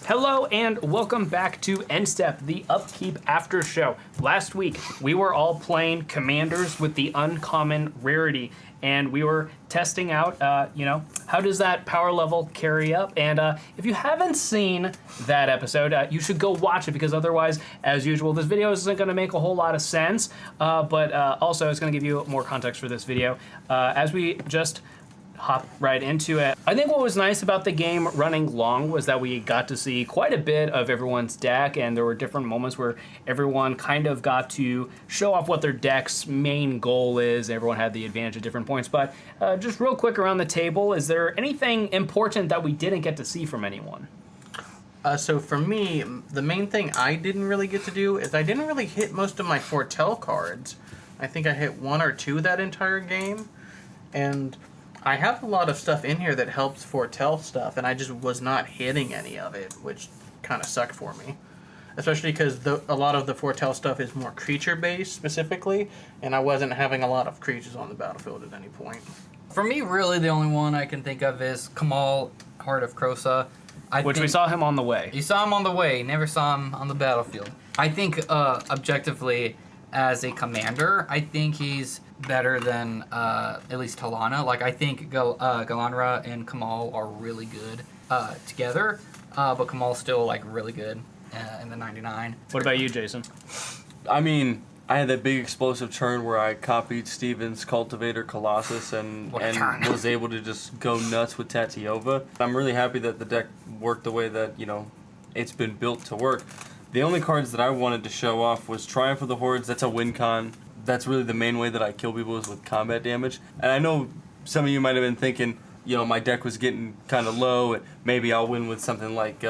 Hello and welcome back to Endstep, the Upkeep after show. Last week, we were all playing Commanders with the uncommon rarity, and we were testing out, how does that power level carry up? And if you haven't seen that episode, you should go watch it, because otherwise, as usual, this video isn't going to make a whole lot of sense, but also it's going to give you more context for this video. As we just hop right into it. I think what was nice about the game running long was that we got to see quite a bit of everyone's deck, and there were different moments where everyone kind of got to show off what their deck's main goal is. Everyone had the advantage at different points, but just real quick around the table, is there anything important that we didn't get to see from anyone? So for me, the main thing I didn't really get to do is I didn't really hit most of my foretell cards. I think I hit one or two that entire game, and I have a lot of stuff in here that helps foretell stuff, and I just was not hitting any of it, which kind of sucked for me. Especially because a lot of the foretell stuff is more creature-based, specifically, and I wasn't having a lot of creatures on the battlefield at any point. For me, really, the only one I can think of is Kamal, Heart of Krosa. We saw him on the way. You saw him on the way, never saw him on the battlefield. I think, objectively, as a commander, I think he's better than at least Talana. Like, I think Galanra and Kamal are really good together, but Kamal's still like really good in the 99. What about you, Jason? I mean, I had that big explosive turn where I copied Steven's Cultivator Colossus and was able to just go nuts with Tatiova. I'm really happy that the deck worked the way that, it's been built to work. The only cards that I wanted to show off was Triumph of the Hordes. That's a win con. That's really the main way that I kill people is with combat damage. And I know some of you might have been thinking, my deck was getting kind of low, and maybe I'll win with something like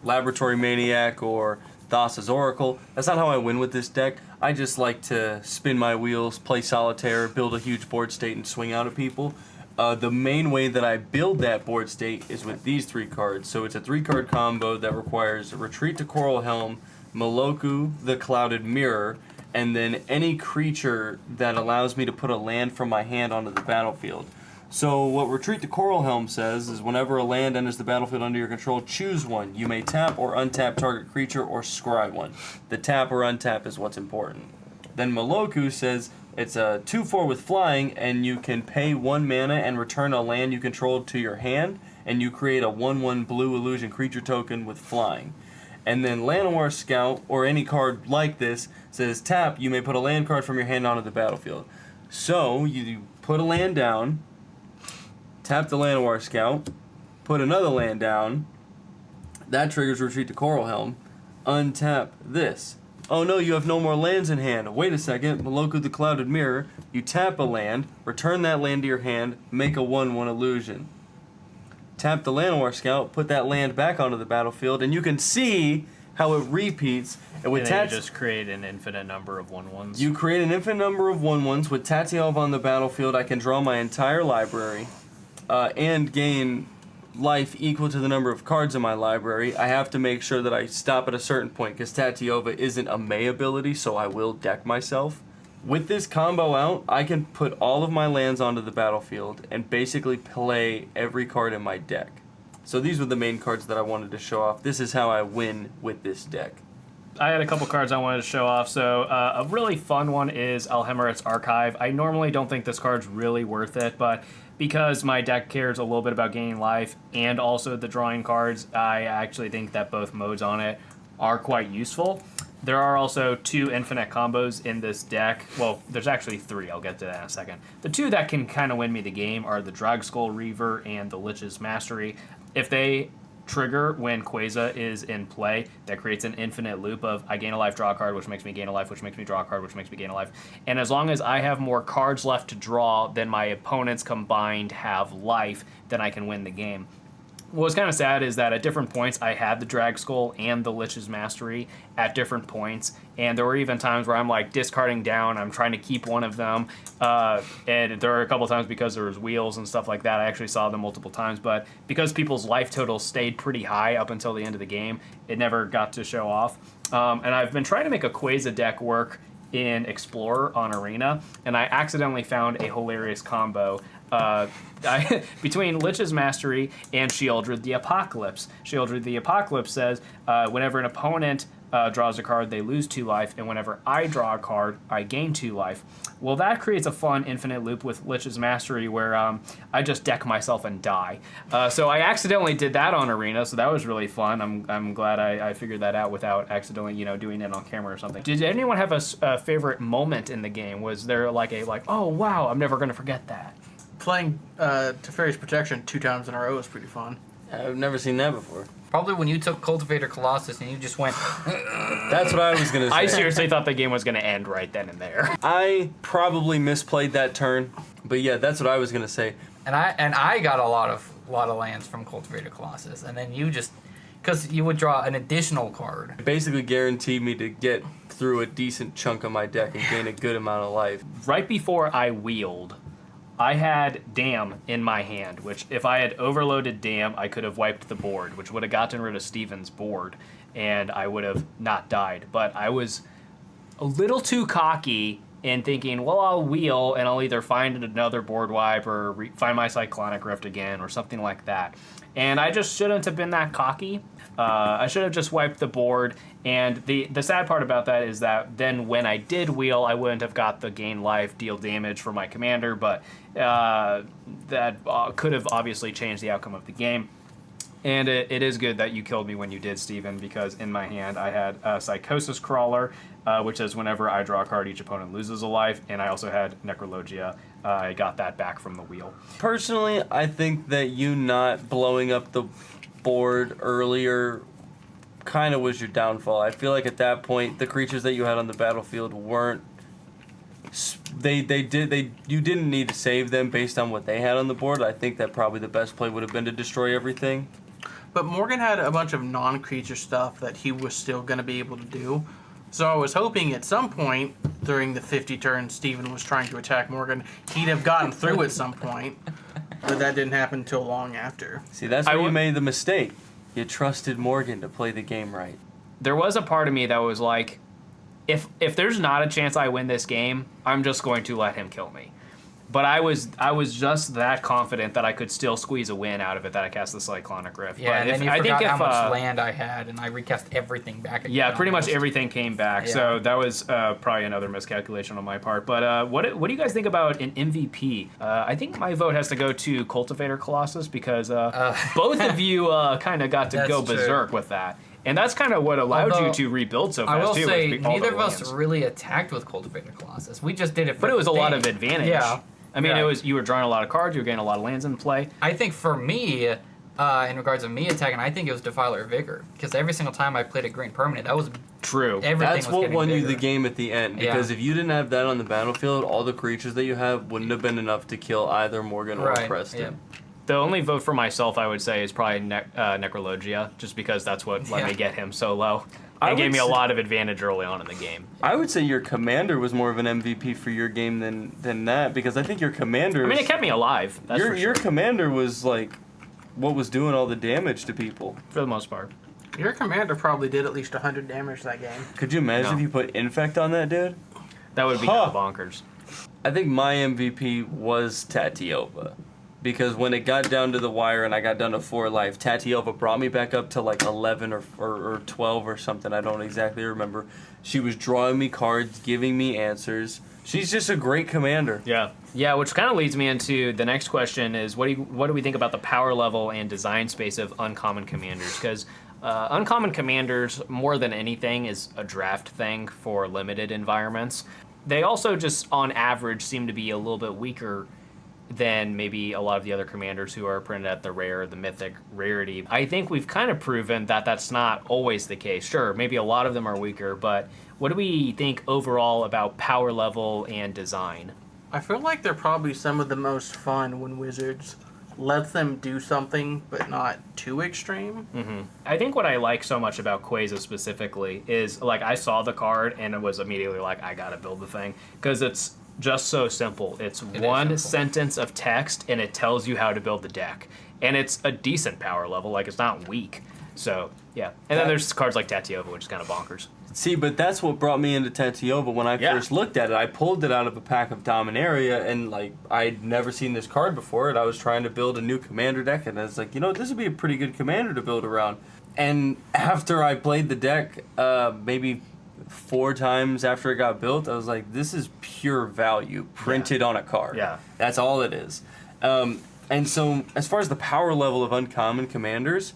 Laboratory Maniac or Thassa's Oracle. That's not how I win with this deck. I just like to spin my wheels, play solitaire, build a huge board state, and swing out at people. The main way that I build that board state is with these three cards. So it's a 3-card combo that requires Retreat to Coral Helm, Moloku, the Clouded Mirror, and then any creature that allows me to put a land from my hand onto the battlefield. So what Retreat to Coral Helm says is whenever a land enters the battlefield under your control, choose one. You may tap or untap target creature or scry one. The tap or untap is what's important. Then Moloku says it's a 2/4 with flying, and you can pay 1 mana and return a land you control to your hand, and you create a 1/1 blue illusion creature token with flying. And then Llanowar Scout, or any card like this, says tap, you may put a land card from your hand onto the battlefield. So, you put a land down, tap the Llanowar Scout, put another land down, that triggers Retreat to Coral Helm, untap this. Oh no, you have no more lands in hand. Wait a second, Moloku the Clouded Mirror, you tap a land, return that land to your hand, make a 1/1 illusion. Tap the Llanowar Scout, put that land back onto the battlefield, and you can see how it repeats. And with then you just create an infinite number of 1/1s. You create an infinite number of 1/1s. With Tatiova on the battlefield, I can draw my entire library and gain life equal to the number of cards in my library. I have to make sure that I stop at a certain point, because Tatiova isn't a May ability, so I will deck myself. With this combo out, I can put all of my lands onto the battlefield and basically play every card in my deck. So these were the main cards that I wanted to show off. This is how I win with this deck. I had a couple cards I wanted to show off. So a really fun one is Alhemerit's Archive. I normally don't think this card's really worth it, but because my deck cares a little bit about gaining life and also the drawing cards, I actually think that both modes on it are quite useful. There are also 2 infinite combos in this deck. Well, there's actually 3. I'll get to that in a second. The 2 that can kind of win me the game are the Dragskull Reaver and the Lich's Mastery. If they trigger when Quasar is in play, that creates an infinite loop of I gain a life, draw a card, which makes me gain a life, which makes me draw a card, which makes me gain a life. And as long as I have more cards left to draw than my opponents combined have life, then I can win the game. What was kind of sad is that at different points I had the Dragskull and the Lich's Mastery at different points, and there were even times where I'm like discarding down, I'm trying to keep one of them, and there were a couple times because there was wheels and stuff like that, I actually saw them multiple times, but because people's life totals stayed pretty high up until the end of the game, it never got to show off. And I've been trying to make a Quasar deck work in Explorer on Arena, and I accidentally found a hilarious combo between Lich's Mastery and Shieldred the Apocalypse. Shieldred the Apocalypse says whenever an opponent draws a card, they lose 2 life, and whenever I draw a card, I gain 2 life. Well, that creates a fun infinite loop with Lich's Mastery where I just deck myself and die. So I accidentally did that on Arena, so that was really fun. I'm glad I figured that out without accidentally, doing it on camera or something. Did anyone have a favorite moment in the game? Was there like oh wow, I'm never gonna forget that? Playing Teferi's Protection 2 times in a row was pretty fun. I've never seen that before. Probably when you took Cultivator Colossus and you just went. That's what I was going to say. I seriously thought the game was going to end right then and there. I probably misplayed that turn, but yeah, that's what I was going to say. And I got a lot of lands from Cultivator Colossus, and then you just, because you would draw an additional card. It basically guaranteed me to get through a decent chunk of my deck and gain a good amount of life. Right before I wheeled, I had Dam in my hand, which if I had overloaded Dam, I could have wiped the board, which would have gotten rid of Steven's board, and I would have not died. But I was a little too cocky in thinking, well, I'll wheel, and I'll either find another board wipe or find my Cyclonic Rift again or something like that. And I just shouldn't have been that cocky. I should have just wiped the board. And the sad part about that is that then when I did wheel, I wouldn't have got the gain life, deal damage for my commander, but that could have obviously changed the outcome of the game. And it is good that you killed me when you did, Steven, because in my hand I had a Psychosis Crawler, which says whenever I draw a card, each opponent loses a life, and I also had Necrologia. I got that back from the wheel. Personally, I think that you not blowing up the board earlier kind of was your downfall. I feel like at that point, the creatures that you had on the battlefield weren't. You didn't need to save them based on what they had on the board. I think that probably the best play would have been to destroy everything. But Morgan had a bunch of non-creature stuff that he was still going to be able to do. So I was hoping at some point during the 50 turns Steven was trying to attack Morgan, he'd have gotten through at some point. But that didn't happen until long after. See, that's where you made the mistake. You trusted Morgan to play the game right. There was a part of me that was like, if there's not a chance I win this game, I'm just going to let him kill me. But I was just that confident that I could still squeeze a win out of it that I cast the Cyclonic Rift. Yeah, but and then you forgot how much land I had, and I recast everything back again. Yeah, pretty almost. much everything came back. Yeah. So that was probably another miscalculation on my part. But what do you guys think about an MVP? I think my vote has to go to Cultivator Colossus because both of you kind of got to go berserk with that. And that's kind of what allowed you to rebuild so fast, I will too. say, neither of us really attacked with Cultivator Colossus. We just did it for But it was a lot of thing. advantage. Yeah. I mean, it was you were drawing a lot of cards, you were getting a lot of lands in play. I think for me, in regards of me attacking, I think it was Defiler Vigor. Because every single time I played a green permanent, that was True. everything That's was what getting won you bigger. the game at the end. Because if you didn't have that on the battlefield, all the creatures that you have wouldn't have been enough to kill either Morgan or Preston. Yeah. The only vote for myself, I would say, is probably Necrologia, just because that's what let me get him so low. It gave me a lot of advantage early on in the game. I would say your commander was more of an MVP for your game than that, because I think your commander... I mean, it kept me alive, that's for sure. Your commander was, like, what was doing all the damage to people. For the most part. Your commander probably did at least 100 damage that game. Could you imagine if you put Infect on that dude? That would be kind of bonkers. I think my MVP was Tatiova. Because when it got down to the wire and I got down to 4 life, Tatiova brought me back up to like 11 or 12 or something. I don't exactly remember. She was drawing me cards, giving me answers. She's just a great commander. Yeah. Yeah, which kind of leads me into the next question is what do we think about the power level and design space of uncommon commanders? Because uncommon commanders, more than anything, is a draft thing for limited environments. They also just, on average, seem to be a little bit weaker than maybe a lot of the other commanders who are printed at the rare, the mythic rarity. I think we've kind of proven that that's not always the case. Sure, maybe a lot of them are weaker, but what do we think overall about power level and design? I feel like they're probably some of the most fun when Wizards lets them do something, but not too extreme. Mm-hmm. I think what I like so much about Quasar specifically is, like, I saw the card and it was immediately like, I gotta build the thing. Because it's just so simple. It's one sentence of text and it tells you how to build the deck. And it's a decent power level, like it's not weak. So, yeah. And then there's cards like Tatiova, which is kind of bonkers. See, but that's what brought me into Tatiova. When I first looked at it, I pulled it out of a pack of Dominaria, and like I'd never seen this card before, and I was trying to build a new commander deck, and I was like, this would be a pretty good commander to build around. And after I played the deck, maybe 4 times after it got built, I was like, this is pure value printed on a card. Yeah. That's all it is. And so, as far as the power level of uncommon commanders,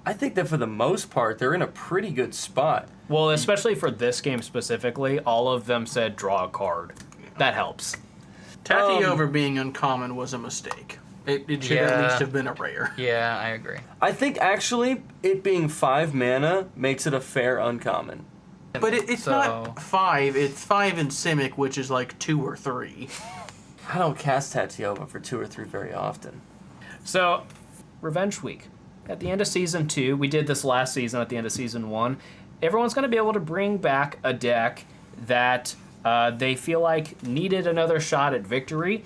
I think that for the most part, they're in a pretty good spot. Well, especially for this game specifically, all of them said draw a card. That helps. Tatiova being uncommon was a mistake. It should at least have been a rare. Yeah, I agree. I think actually it being 5 mana makes it a fair uncommon. But it's not 5. It's 5 in Simic, which is like 2 or 3. I don't cast Tatiova for 2 or 3 very often. So, Revenge Week. At the end of Season 2, we did this last season at the end of Season 1, everyone's going to be able to bring back a deck that they feel like needed another shot at victory.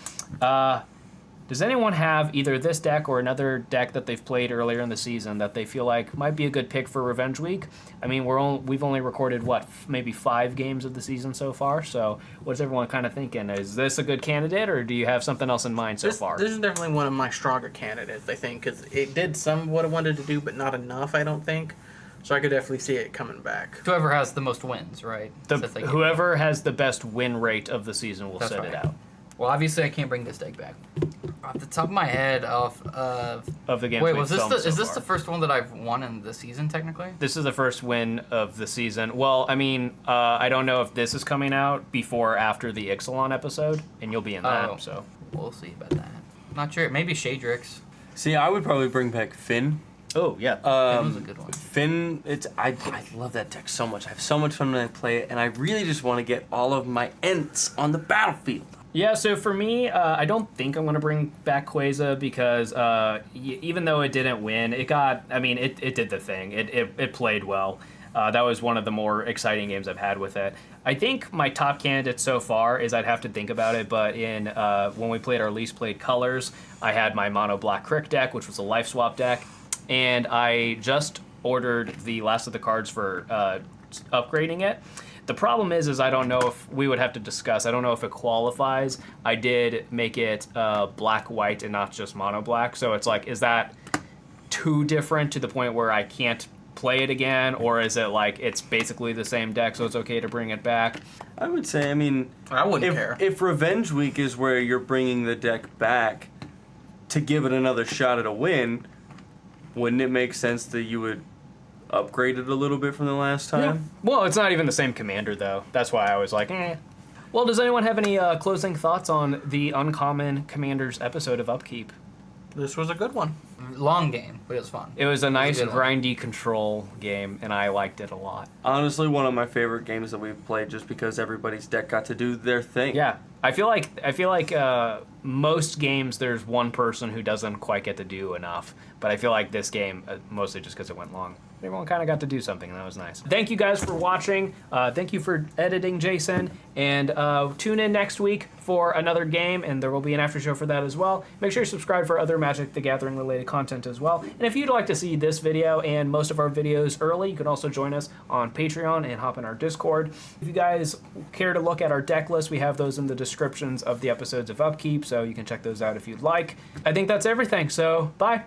Does anyone have either this deck or another deck that they've played earlier in the season that they feel like might be a good pick for Revenge Week? I mean, we've only recorded, maybe 5 games of the season so far, so what's everyone kind of thinking? Is this a good candidate, or do you have something else in mind so far? This is definitely one of my stronger candidates, I think, because it did some what I wanted to do, but not enough, I don't think. So I could definitely see it coming back. Whoever has the most wins, right? Whoever has the best win rate of the season will set it out. Well, obviously, I can't bring this deck back. Off the top of my head, of the games. Wait, is this the first one that I've won in the season? Technically, this is the first win of the season. Well, I mean, I don't know if this is coming out before or after the Ixalan episode, and you'll be in that. So we'll see about that. Not sure. Maybe Shadrix. See, I would probably bring back Finn. Oh yeah, Finn was a good one. Finn, I love that deck so much. I have so much fun when I play it, and I really just want to get all of my Ents on the battlefield. Yeah, so for me, I don't think I'm going to bring back Quasar because even though it didn't win, it did the thing. It played well. That was one of the more exciting games I've had with it. I think my top candidate so far is I'd have to think about it, but when we played our least played colors, I had my mono black Crick deck, which was a life swap deck, and I just ordered the last of the cards for upgrading it. The problem is I don't know if we would have to discuss. I don't know if it qualifies. I did make it black-white and not just mono-black. So it's like, is that too different to the point where I can't play it again? Or is it like it's basically the same deck, so it's okay to bring it back? I would say, I wouldn't care. If Revenge Week is where you're bringing the deck back to give it another shot at a win, wouldn't it make sense that you would upgrade it a little bit from the last time? Yeah. Well, it's not even the same commander, though. That's why I was like, eh. Well, does anyone have any closing thoughts on the Uncommon Commanders episode of Upkeep? This was a good one. Long game, but it was fun. It was a nice, good one. grindy control game, and I liked it a lot. Honestly, one of my favorite games that we've played just because everybody's deck got to do their thing. Yeah. I feel like most games there's one person who doesn't quite get to do enough, but I feel like this game, mostly just because it went long, everyone kind of got to do something, and that was nice. Thank you guys for watching. Thank you for editing, Jason, and tune in next week for another game, and there will be an after show for that as well. Make sure you subscribe for other Magic the Gathering related content as well. And if you'd like to see this video and most of our videos early, you can also join us on Patreon and hop in our Discord. If you guys care to look at our deck list, we have those in the descriptions of the episodes of Upkeep, so you can check those out if you'd like. I think that's everything, so bye.